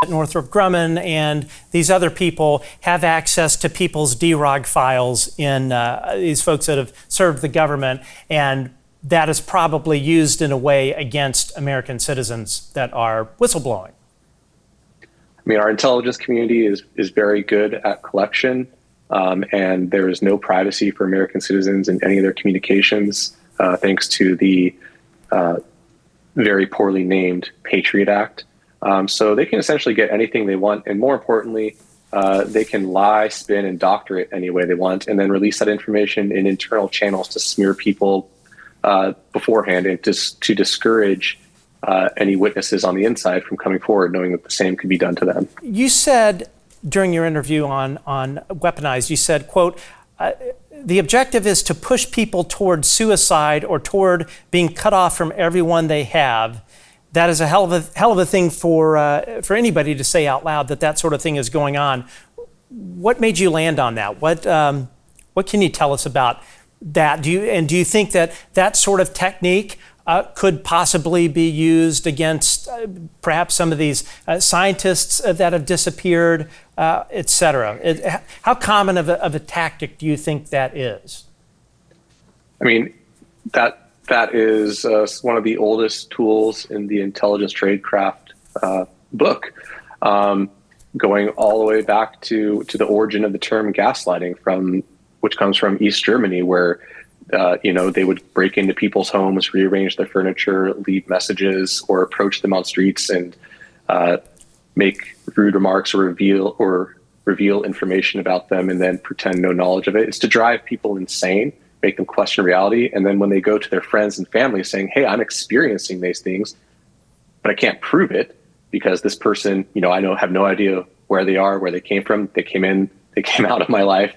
Northrop Grumman and these other people have access to people's derog files in these folks that have served the government, and that is probably used in a way against American citizens that are whistleblowing? I mean, our intelligence community is very good at collection, and there is no privacy for American citizens in any of their communications, thanks to the very poorly named Patriot Act. So they can essentially get anything they want, and more importantly, they can lie, spin, and doctor it any way they want, and then release that information in internal channels to smear people beforehand, and to discourage any witnesses on the inside from coming forward, knowing that the same could be done to them. You said during your interview on Weaponized, you said, quote, the objective is to push people toward suicide or toward being cut off from everyone they have. That is a hell of a thing for anybody to say out loud, that sort of thing is going on. What made you land on that? What can you tell us about that? Do you think that sort of technique could possibly be used against perhaps some of these scientists that have disappeared, et cetera? How common of a tactic do you think that is? I mean, that is one of the oldest tools in the intelligence tradecraft book, going all the way back to the origin of the term gaslighting, which comes from East Germany, where they would break into people's homes, rearrange their furniture, leave messages, or approach them on streets and make rude remarks or reveal information about them, and then pretend no knowledge of it. It's to drive people insane, make them question reality, and then when they go to their friends and family saying, "Hey, I'm experiencing these things, but I can't prove it because this person, I have no idea where they are, where they came from. They came out of my life."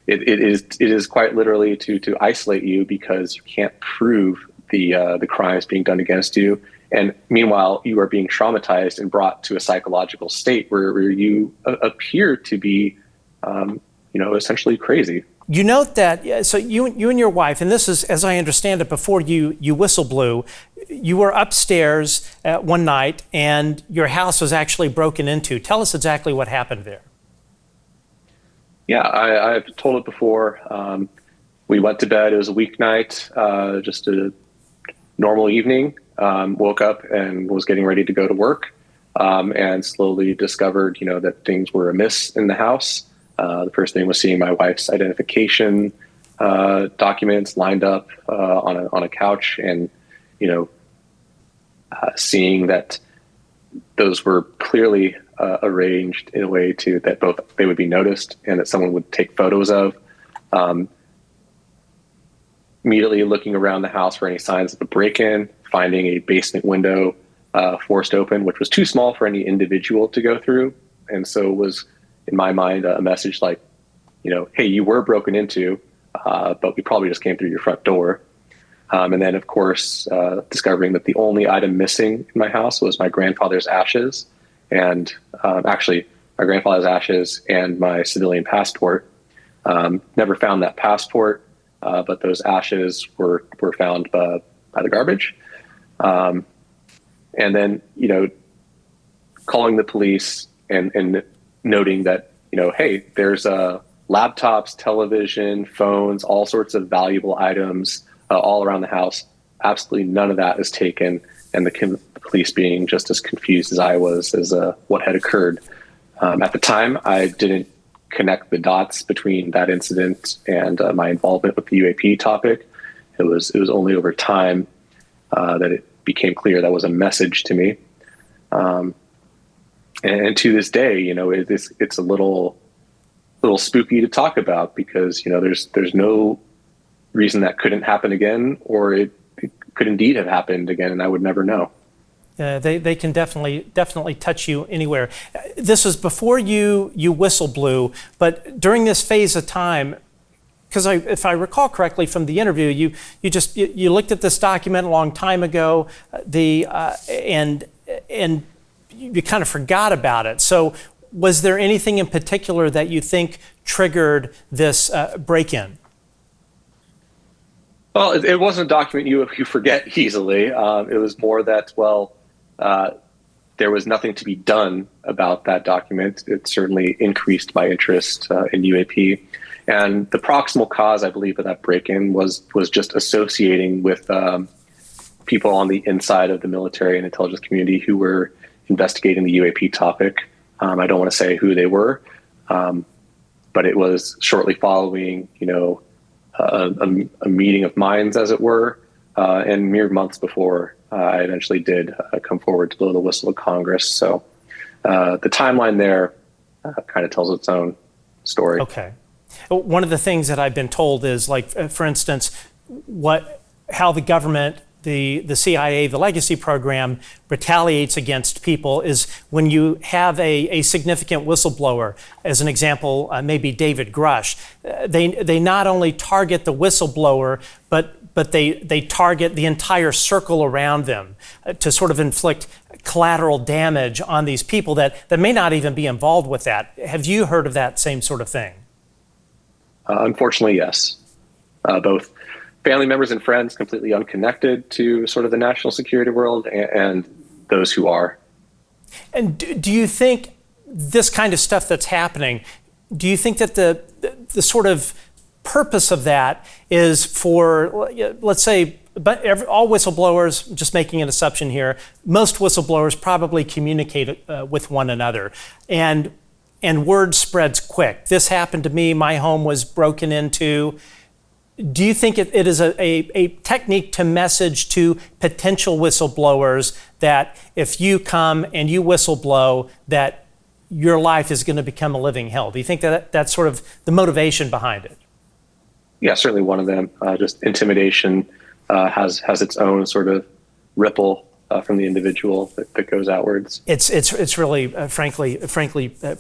It is quite literally to isolate you because you can't prove the crimes being done against you. And meanwhile, you are being traumatized and brought to a psychological state where you appear to be, essentially crazy. You note that, so you and your wife, and this is, as I understand it, before you whistleblew, you were upstairs one night and your house was actually broken into. Tell us exactly what happened there. Yeah, I've told it before. We went to bed. It was a weeknight, just a normal evening. Woke up and was getting ready to go to work, and slowly discovered, that things were amiss in the house. The first thing was seeing my wife's identification documents lined up on a couch, and seeing that those were clearly arranged in a way that both they would be noticed and that someone would take photos of. Immediately looking around the house for any signs of a break-in, finding a basement window forced open, which was too small for any individual to go through, and so was, in my mind, a message like, hey, you were broken into. but we probably just came through your front door. And then, of course, discovering that the only item missing in my house was my grandfather's ashes, and actually my grandfather's ashes and my civilian passport. Never found that passport, but those ashes were found by the garbage. And then, calling the police and noting that, hey, there's laptops, television, phones, all sorts of valuable items all around the house. Absolutely none of that is taken, and the police being just as confused as I was as what had occurred. At the time, I didn't connect the dots between that incident and my involvement with the UAP topic. It was only over time that it became clear that was a message to me. And to this day, it's a little spooky to talk about, because there's no reason that couldn't happen again, or it could indeed have happened again, and I would never know. They can definitely touch you anywhere. This was before you whistle blew, but during this phase of time, because if I recall correctly from the interview, you looked at this document a long time ago, and you kind of forgot about it. So was there anything in particular that you think triggered this break-in? Well, it wasn't a document you forget easily. It was more that, there was nothing to be done about that document. It certainly increased my interest in UAP. And the proximal cause, I believe, of that break-in was just associating with people on the inside of the military and intelligence community who were investigating the UAP topic. I don't want to say who they were, but it was shortly following, a meeting of minds, as it were, and mere months before I eventually did come forward to blow the whistle to Congress. So the timeline there kind of tells its own story. Okay. One of the things that I've been told is, like, for instance, how the government, the CIA, the legacy program retaliates against people is when you have a significant whistleblower. As an example, maybe David Grush. They not only target the whistleblower, but they target the entire circle around them to sort of inflict collateral damage on these people that may not even be involved with that. Have you heard of that same sort of thing? Unfortunately, yes. Both family members and friends completely unconnected to sort of the national security world, and those who are. And do you think this kind of stuff that's happening, do you think that the sort of purpose of that is for, let's say, all whistleblowers, just making an assumption here, most whistleblowers probably communicate with one another, and word spreads quick. This happened to me, my home was broken into. Do you think it is a technique to message to potential whistleblowers that if you come and you whistleblow, that your life is going to become a living hell? Do you think that that's sort of the motivation behind it? Yeah, certainly one of them. Just intimidation has its own sort of ripple from the individual that goes outwards. It's really, frankly,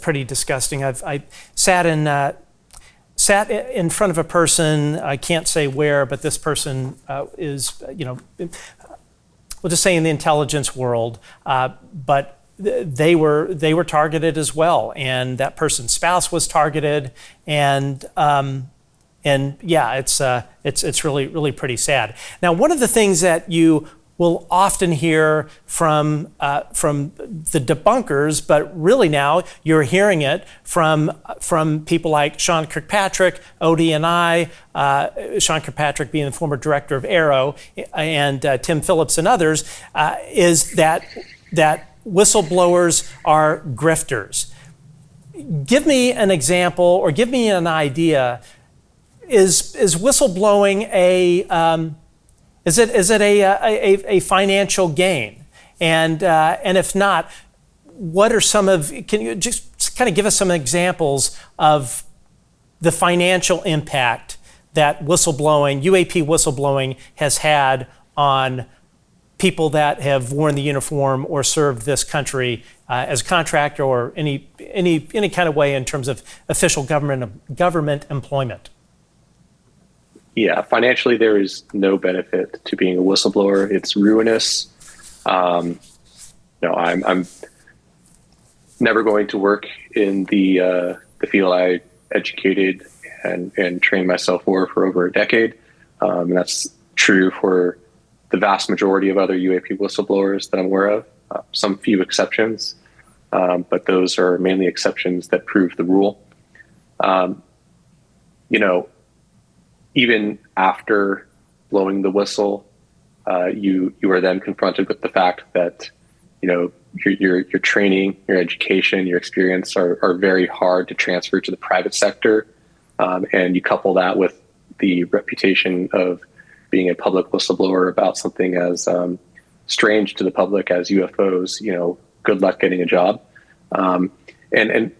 pretty disgusting. I sat in front of a person, I can't say where, but this person is, we'll just say in the intelligence world, but they were targeted as well, and that person's spouse was targeted, and yeah, it's really pretty sad. Now, one of the things that you will often hear from the debunkers, but really now you're hearing it from people like Sean Kirkpatrick, ODNI, Sean Kirkpatrick being the former director of AARO, and Tim Phillips and others, is that whistleblowers are grifters. Give me an example, or give me an idea. Is whistleblowing is it a financial gain? And if not, what are can you just kind of give us some examples of the financial impact that whistleblowing, UAP whistleblowing, has had on people that have worn the uniform or served this country as a contractor or any kind of way in terms of official government employment? Yeah, financially, there is no benefit to being a whistleblower. It's ruinous. I'm never going to work in the field I educated and trained myself for over a decade. And that's true for the vast majority of other UAP whistleblowers that I'm aware of. Some few exceptions, but those are mainly exceptions that prove the rule. Even after blowing the whistle, you are then confronted with the fact that your training, your education, your experience are very hard to transfer to the private sector, and you couple that with the reputation of being a public whistleblower about something as strange to the public as UFOs. Good luck getting a job, and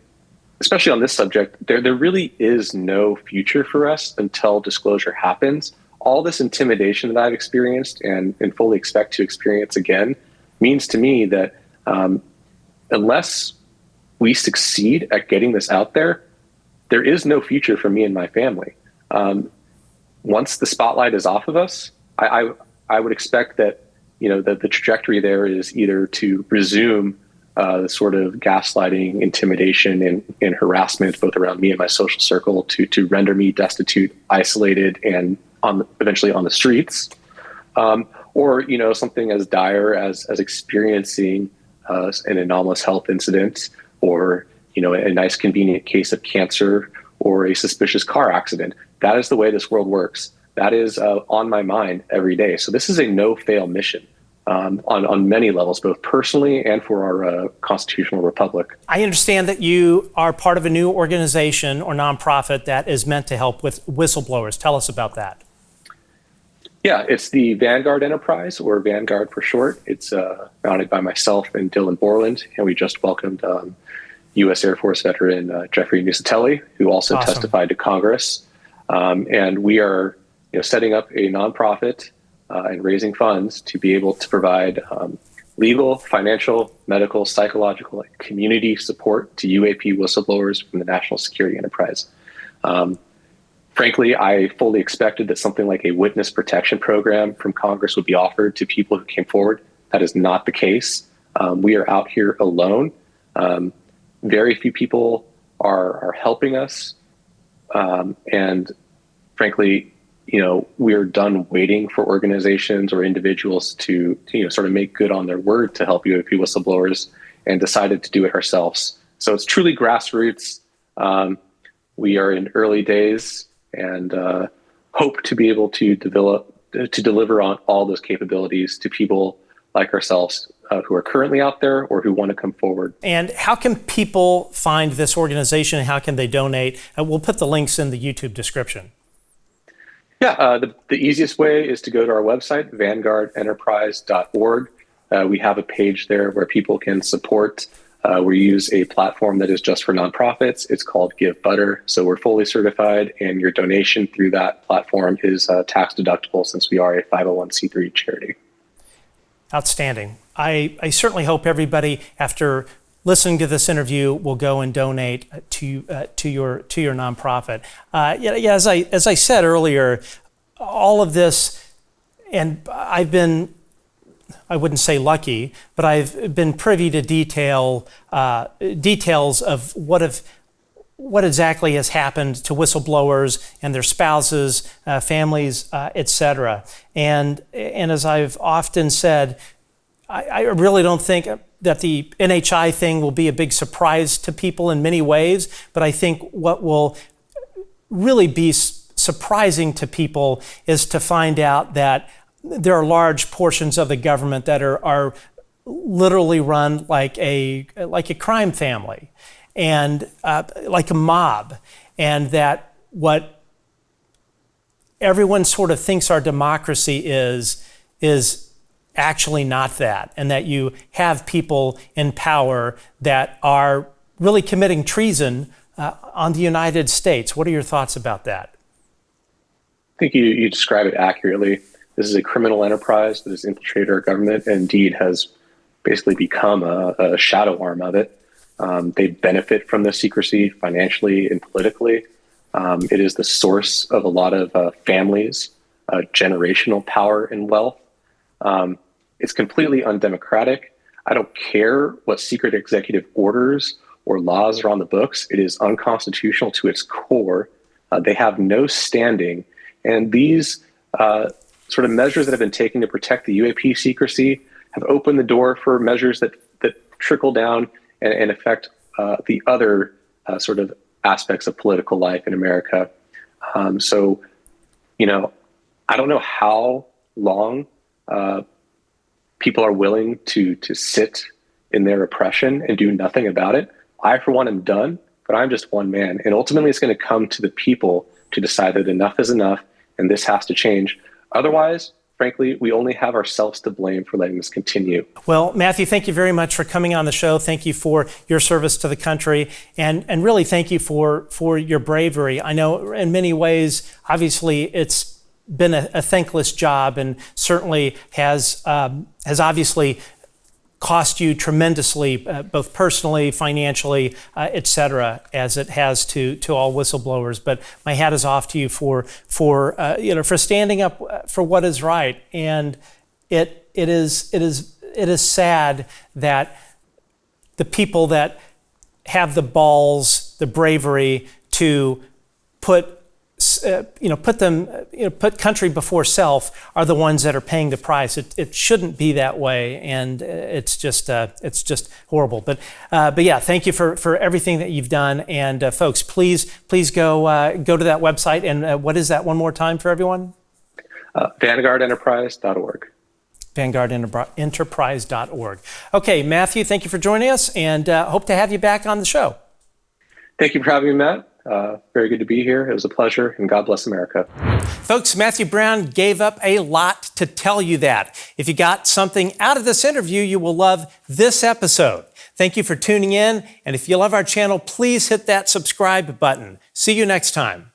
especially on this subject, there really is no future for us until disclosure happens. All this intimidation that I've experienced and fully expect to experience again means to me that unless we succeed at getting this out there, there is no future for me and my family. Once the spotlight is off of us, I would expect that that the trajectory there is either to resume the sort of gaslighting, intimidation, and harassment both around me and my social circle to render me destitute, isolated, and eventually on the streets, or something as dire as experiencing an anomalous health incident, or a nice convenient case of cancer, or a suspicious car accident. That is the way this world works. That is on my mind every day. So this is a no-fail mission. On many levels, both personally and for our constitutional republic. I understand that you are part of a new organization or nonprofit that is meant to help with whistleblowers. Tell us about that. Yeah, it's the Vanguard Enterprise, or Vanguard for short. It's founded by myself and Dylan Borland, and we just welcomed U.S. Air Force veteran Jeffrey Nusatelli, who also testified to Congress. And we are setting up a nonprofit and raising funds to be able to provide legal, financial, medical, psychological, and community support to UAP whistleblowers from the national security enterprise. Frankly, I fully expected that something like a witness protection program from Congress would be offered to people who came forward. That is not the case. We are out here alone. Very few people are helping us. And frankly, we're done waiting for organizations or individuals to sort of make good on their word to help UAP whistleblowers, and decided to do it ourselves. So it's truly grassroots. We are in early days and hope to be able to deliver on all those capabilities to people like ourselves who are currently out there or who want to come forward. And how can people find this organization? How can they donate? We'll put the links in the YouTube description. Yeah, the easiest way is to go to our website, vanguardenterprise.org. We have a page there where people can support. We use a platform that is just for nonprofits. It's called Give Butter. So we're fully certified, and your donation through that platform is tax deductible since we are a 501c3 charity. Outstanding. I certainly hope everybody, after listening to this interview, will go and donate to your nonprofit. As I said earlier, all of this, and I've been, I wouldn't say lucky, but I've been privy to details of what exactly has happened to whistleblowers and their spouses, families, etc. And as I've often said, I really don't think that the NHI thing will be a big surprise to people in many ways, but I think what will really be surprising to people is to find out that there are large portions of the government that are literally run like a crime family and like a mob, and that what everyone sort of thinks our democracy is actually not that, and that you have people in power that are really committing treason on the United States. What are your thoughts about that? I think you describe it accurately. This is a criminal enterprise that has infiltrated our government and indeed has basically become a shadow arm of it. They benefit from the secrecy financially and politically. It is the source of a lot of families, generational power and wealth. It's completely undemocratic. I don't care what secret executive orders or laws are on the books. It is unconstitutional to its core. They have no standing. And these sort of measures that have been taken to protect the UAP secrecy have opened the door for measures that trickle down and affect the other sort of aspects of political life in America. So, I don't know how long people are willing to sit in their oppression and do nothing about it. I, for one, am done, but I'm just one man. And ultimately, it's going to come to the people to decide that enough is enough and this has to change. Otherwise, frankly, we only have ourselves to blame for letting this continue. Well, Matthew, thank you very much for coming on the show. Thank you for your service to the country. And really, thank you for your bravery. I know in many ways, obviously, it's been a thankless job and certainly has obviously cost you tremendously, both personally, financially, et cetera, as it has to all whistleblowers. But my hat is off to you for standing up for what is right. And it is sad that the people that have the balls, the bravery to put country before self are the ones that are paying the price. It shouldn't be that way, and it's just horrible. But yeah, thank you for everything that you've done. And folks, please go to that website. And what is that one more time for everyone? VanguardEnterprise.org. VanguardEnterprise.org. Okay, Matthew, thank you for joining us, and hope to have you back on the show. Thank you for having me, Matt. Very good to be here. It was a pleasure, and God bless America. Folks, Matthew Brown gave up a lot to tell you that. If you got something out of this interview, you will love this episode. Thank you for tuning in, and if you love our channel, please hit that subscribe button. See you next time.